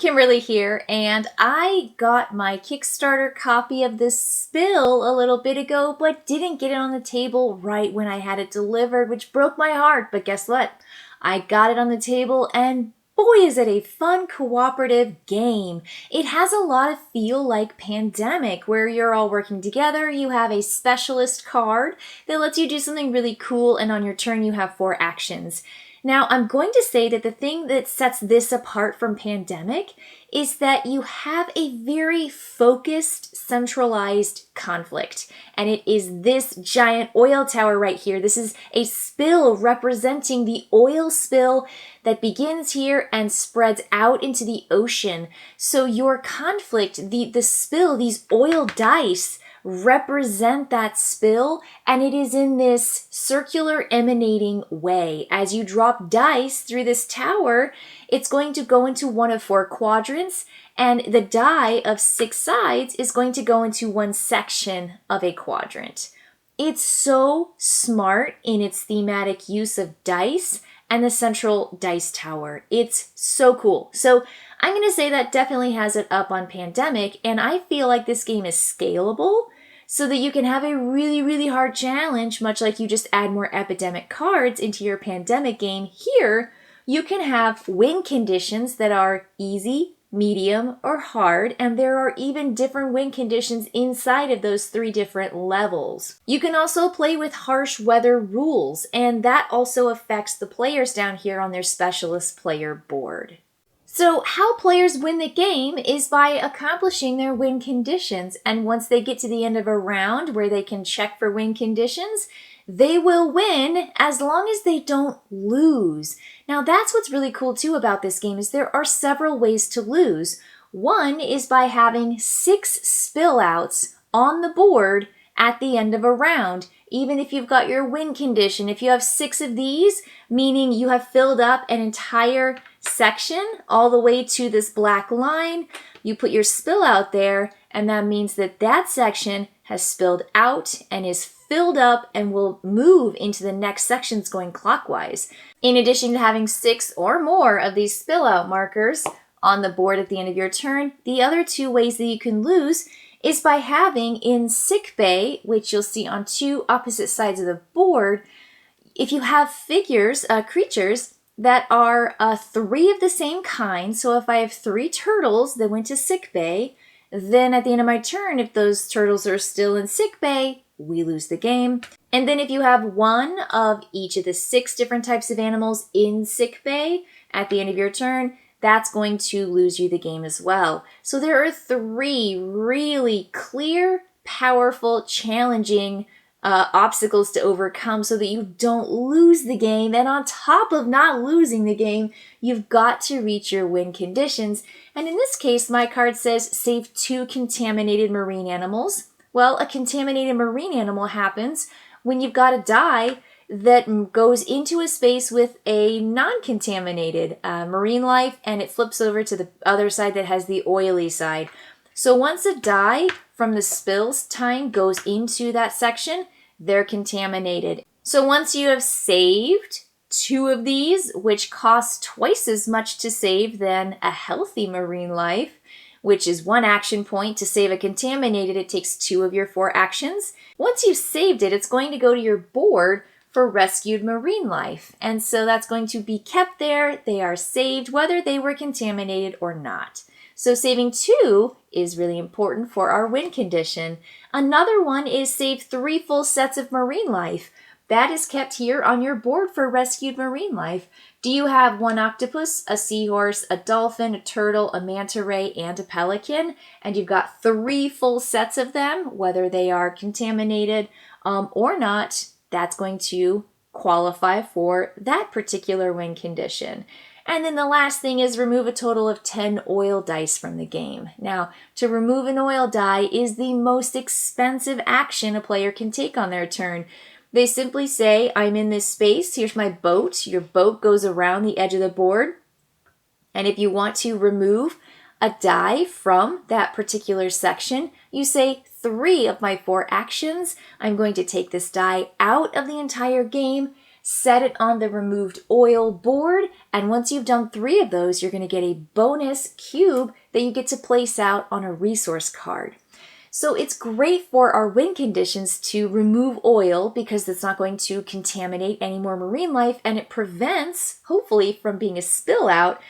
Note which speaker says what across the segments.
Speaker 1: Kimberly here, and I got my Kickstarter copy of this spill a little bit ago, but didn't get it on the table right when I had it delivered, which broke my heart. But guess what? I got it on the table, and boy, is it a fun cooperative game. It has a lot of feel like Pandemic, where you're all working together. You have a specialist card that lets you do something really cool, and on your turn you have 4 actions. Now, I'm going to say that the thing that sets this apart from Pandemic is that you have a very focused, centralized conflict. And it is this giant oil tower right here. This is a spill representing the oil spill that begins here and spreads out into the ocean. So your conflict, the spill, these oil dice, represent that spill, and it is in this circular emanating way. As you drop dice through this tower, it's going to go into one of 4 quadrants, and the die of 6 sides is going to go into one section of a quadrant. It's so smart in its thematic use of dice and the central dice tower. It's so cool. So I'm going to say that definitely has it up on Pandemic, and I feel like this game is scalable so that you can have a really, really hard challenge, much like you just add more Epidemic cards into your Pandemic game. Here, you can have win conditions that are easy, medium, or hard, and there are even different win conditions inside of those 3 different levels. You can also play with harsh weather rules, and that also affects the players down here on their specialist player board. So how players win the game is by accomplishing their win conditions, and once they get to the end of a round where they can check for win conditions, they will win as long as they don't lose. Now that's what's really cool too about this game is there are several ways to lose. One is by having 6 spillouts on the board at the end of a round. Even if you've got your win condition, if you have 6 of these, meaning you have filled up an entire section all the way to this black line, you put your spill out there, and that means that that section has spilled out and is filled up and will move into the next sections going clockwise. In addition to having 6 or more of these spill out markers on the board at the end of your turn, the other 2 ways that you can lose is by having in sick bay, which you'll see on 2 opposite sides of the board, if you have figures, creatures that are 3 of the same kind. So if I have 3 turtles that went to sick bay, then at the end of my turn, if those turtles are still in sick bay, we lose the game. And then if you have 1 of each of the 6 different types of animals in sick bay at the end of your turn, that's going to lose you the game as well. So there are 3 really clear, powerful, challenging obstacles to overcome so that you don't lose the game. And on top of not losing the game, you've got to reach your win conditions. And in this case, my card says save 2 contaminated marine animals. Well, a contaminated marine animal happens when you've got a die that goes into a space with a non-contaminated marine life, and it flips over to the other side that has the oily side. So once a die from the spills time goes into that section, they're contaminated. So once you have saved 2 of these, which cost twice as much to save than a healthy marine life, which is 1 action point. To save a contaminated, it takes 2 of your 4 actions. Once you've saved it, it's going to go to your board for rescued marine life. And so that's going to be kept there. They are saved whether they were contaminated or not. So saving 2 is really important for our win condition. Another one is save 3 full sets of marine life. That is kept here on your board for rescued marine life. Do you have 1 octopus, a seahorse, a dolphin, a turtle, a manta ray, and a pelican? And you've got 3 full sets of them, whether they are contaminated or not, that's going to qualify for that particular win condition. And then the last thing is remove a total of 10 oil dice from the game. Now, to remove an oil die is the most expensive action a player can take on their turn. They simply say, I'm in this space, here's my boat. Your boat goes around the edge of the board. And if you want to remove a die from that particular section, you say 3 of my 4 actions. I'm going to take this die out of the entire game. set it on the removed oil board, and once you've done 3 of those, you're going to get a bonus cube that you get to place out on a resource card. So it's great for our win conditions to remove oil because it's not going to contaminate any more marine life, and it prevents, hopefully, from being a spill out,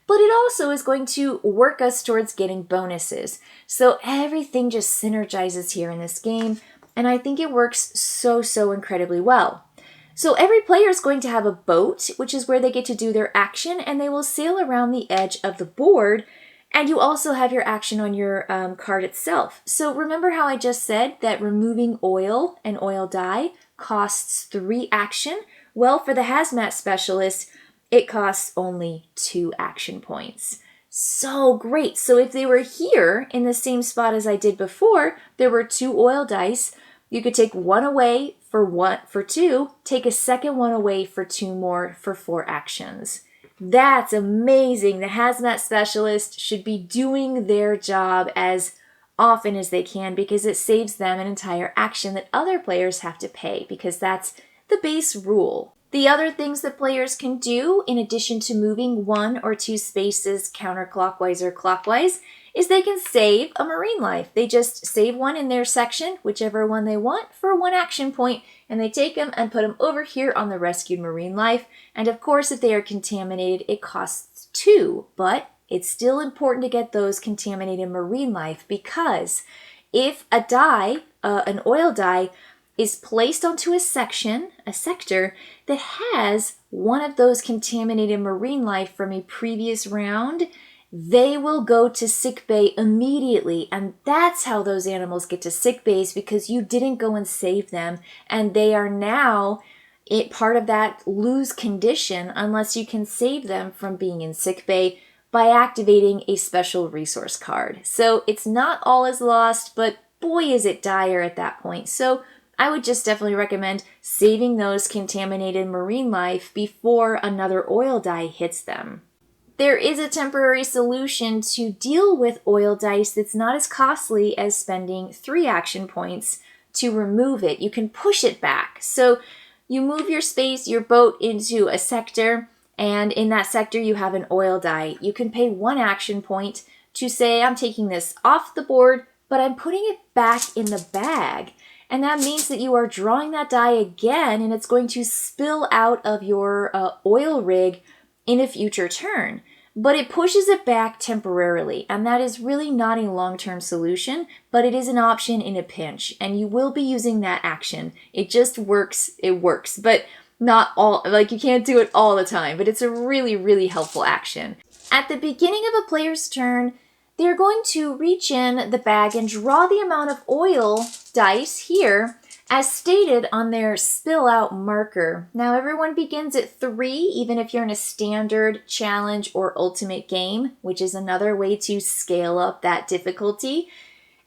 Speaker 1: but it also is going to work us towards getting bonuses. So everything just synergizes here in this game, and I think it works so incredibly well. So every player is going to have a boat, which is where they get to do their action, and they will sail around the edge of the board. And you also have your action on your card itself. So remember how I just said that removing oil and oil dye costs 3 action? Well, for the hazmat specialist, it costs only 2 action points. So great. So if they were here in the same spot as I did before, there were 2 oil dice. You could take 1 away for 2, take a second one away for 2 more for 4 actions. That's amazing. The hazmat specialist should be doing their job as often as they can because it saves them an entire action that other players have to pay, because that's the base rule. The other things that players can do, in addition to moving 1 or 2 spaces counterclockwise or clockwise, is they can save a marine life. They just save one in their section, whichever one they want, for 1 action point, and they take them and put them over here on the rescued marine life. And of course, if they are contaminated, it costs 2, but it's still important to get those contaminated marine life, because if a dye, an oil dye, is placed onto a sector that has one of those contaminated marine life from a previous round, they will go to sickbay immediately. And that's how those animals get to sickbays, because you didn't go and save them, and they are now part of that lose condition unless you can save them from being in sickbay by activating a special resource card. So it's not all is lost, but boy is it dire at that point. So I would just definitely recommend saving those contaminated marine life before another oil dye hits them. There is a temporary solution to deal with oil dice that's not as costly as spending 3 action points to remove it. You can push it back. So you move your boat into a sector, and in that sector you have an oil dye. You can pay 1 action point to say, I'm taking this off the board, but I'm putting it back in the bag. And that means that you are drawing that die again, and it's going to spill out of your oil rig in a future turn. But it pushes it back temporarily, and that is really not a long-term solution, but it is an option in a pinch, and you will be using that action. It just works, but not all, like you can't do it all the time, but it's a really helpful action. At the beginning of a player's turn, they're going to reach in the bag and draw the amount of oil dice here as stated on their spill out marker. Now everyone begins at 3, even if you're in a standard, challenge, or ultimate game, which is another way to scale up that difficulty.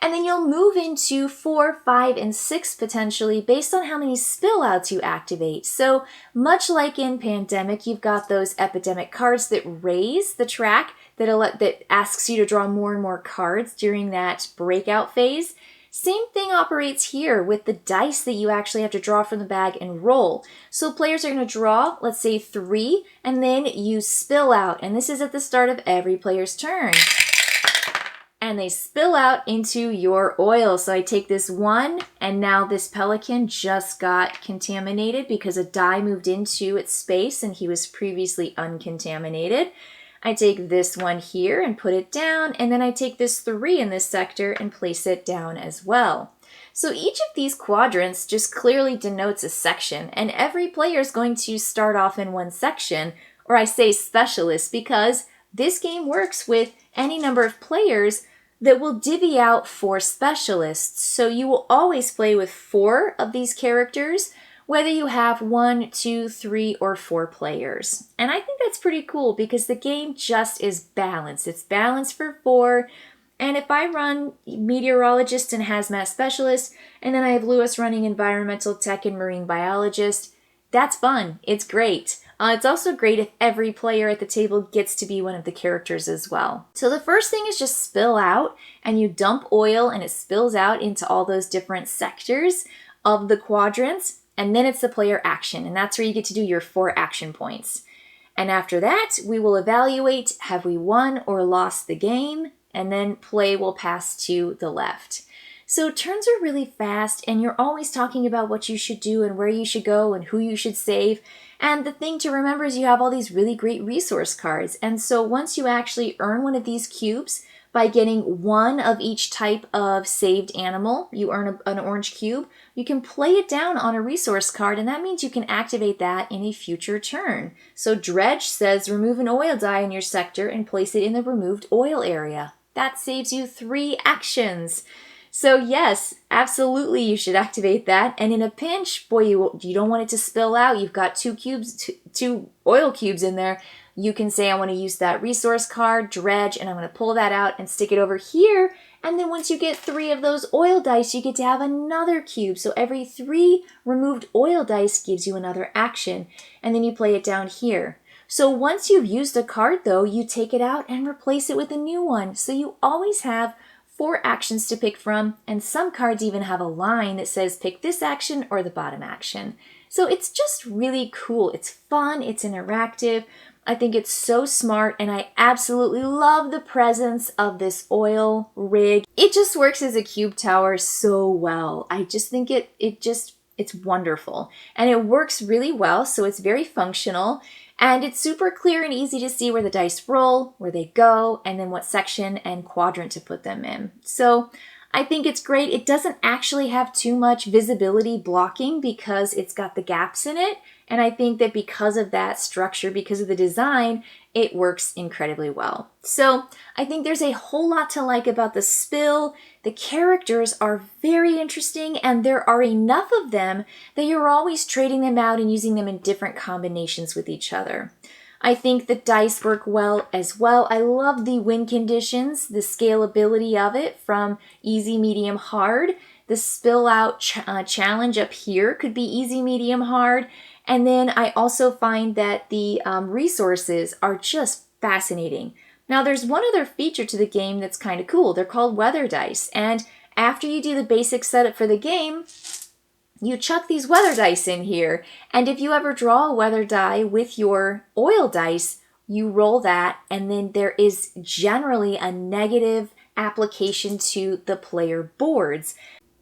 Speaker 1: And then you'll move into 4, 5, and 6 potentially based on how many spill outs you activate. So much like in Pandemic, you've got those epidemic cards that raise the track that asks you to draw more and more cards during that breakout phase. Same thing operates here with the dice that you actually have to draw from the bag and roll. So players are going to draw, let's say 3, and then you spill out. And this is at the start of every player's turn. And they spill out into your oil. So I take this 1, and now this pelican just got contaminated because a dye moved into its space and he was previously uncontaminated. I take this one here and put it down, and then I take this 3 in this sector and place it down as well. So each of these quadrants just clearly denotes a section, and every player is going to start off in one section, or I say specialist, because this game works with any number of players that will divvy out 4 specialists. So you will always play with 4 of these characters, whether you have 1, 2, 3, or 4 players. And I think that's pretty cool because the game just is balanced. It's balanced for 4. And if I run meteorologist and hazmat specialist, and then I have Lewis running environmental tech and marine biologist, that's fun. It's great. It's also great if every player at the table gets to be one of the characters as well. So the first thing is just spill out, and you dump oil and it spills out into all those different sectors of the quadrants. and then it's the player action, and that's where you get to do your 4 action points. And after that, we will evaluate, have we won or lost the game, and then play will pass to the left. So turns are really fast, and you're always talking about what you should do and where you should go and who you should save. And the thing to remember is you have all these really great resource cards. And so once you actually earn one of these cubes by getting one of each type of saved animal, you earn an orange cube. You can play it down on a resource card, and that means you can activate that in a future turn. So Dredge says remove an oil dye in your sector and place it in the removed oil area. That saves you 3 actions. So yes, absolutely you should activate that. And in a pinch, boy, you don't want it to spill out. You've got 2 oil cubes in there. You can say, I want to use that resource card, Dredge, and I'm going to pull that out and stick it over here. And then once you get 3 of those oil dice, you get to have another cube. So every 3 removed oil dice gives you another action. And then you play it down here. So once you've used a card, though, you take it out and replace it with a new one. So you always have 4 actions to pick from, and some cards even have a line that says pick this action or the bottom action. So it's just really cool. It's fun, it's interactive. I think it's so smart, and I absolutely love the presence of this oil rig. It just works as a cube tower so well. I just think it's wonderful. And it works really well, so it's very functional. And it's super clear and easy to see where the dice roll, where they go, and then what section and quadrant to put them in. So I think it's great. It doesn't actually have too much visibility blocking because it's got the gaps in it. And I think that because of that structure, because of the design, it works incredibly well. So I think there's a whole lot to like about the spill. The characters are very interesting, and there are enough of them that you're always trading them out and using them in different combinations with each other. I think the dice work well as well. I love the win conditions, the scalability of it from easy, medium, hard. The spill out challenge up here could be easy, medium, hard. And then I also find that the resources are just fascinating. Now there's one other feature to the game that's kind of cool. They're called weather dice. And after you do the basic setup for the game, you chuck these weather dice in here. And if you ever draw a weather die with your oil dice, you roll that, and then there is generally a negative application to the player boards.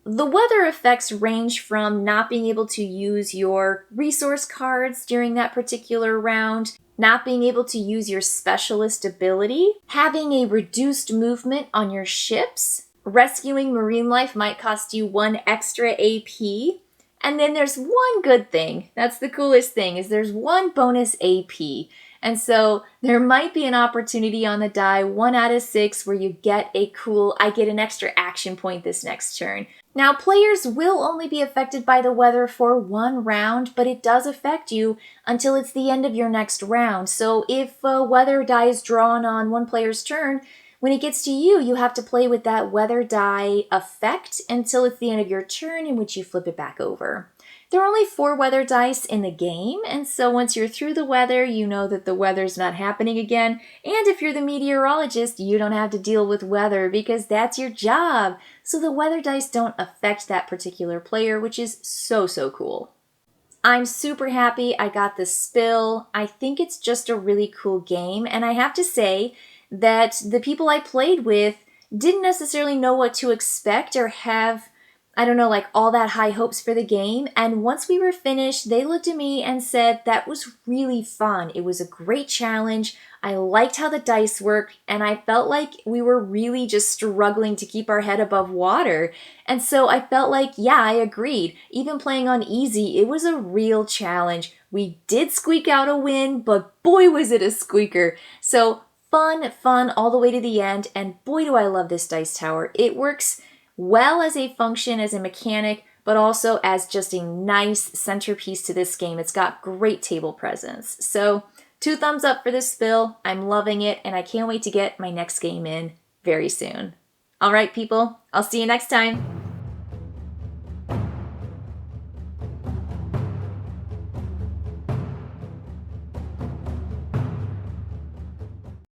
Speaker 1: The weather effects range from not being able to use your resource cards during that particular round, not being able to use your specialist ability, having a reduced movement on your ships, rescuing marine life might cost you 1 extra AP, and then there's one good thing. That's the coolest thing, is there's 1 bonus AP. And so there might be an opportunity on the die, 1 out of 6, where you get a cool, I get an extra action point this next turn. Now, players will only be affected by the weather for 1 round, but it does affect you until it's the end of your next round. So if weather die is drawn on one player's turn, when it gets to you, you have to play with that weather die effect until it's the end of your turn, in which you flip it back over. There are only 4 weather dice in the game, and so once you're through the weather, you know that the weather's not happening again. And if you're the meteorologist, you don't have to deal with weather because that's your job. So the weather dice don't affect that particular player, which is so cool. I'm super happy I got the spill. I think it's just a really cool game, and I have to say that the people I played with didn't necessarily know what to expect or have, I don't know, like all that high hopes for the game. And once we were finished, they looked at me and said that was really fun. It was a great challenge. I liked how the dice worked, and I felt like we were really just struggling to keep our head above water. And so I felt like, yeah, I agreed. Even playing on easy, it was a real challenge. We did squeak out a win, but boy was it a squeaker. So fun all the way to the end, and boy do I love this dice tower. It works well as a function, as a mechanic, but also as just a nice centerpiece to this game. It's got great table presence. So 2 thumbs up for this spill. I'm loving it, and I can't wait to get my next game in very soon. All right, people, I'll see you next time.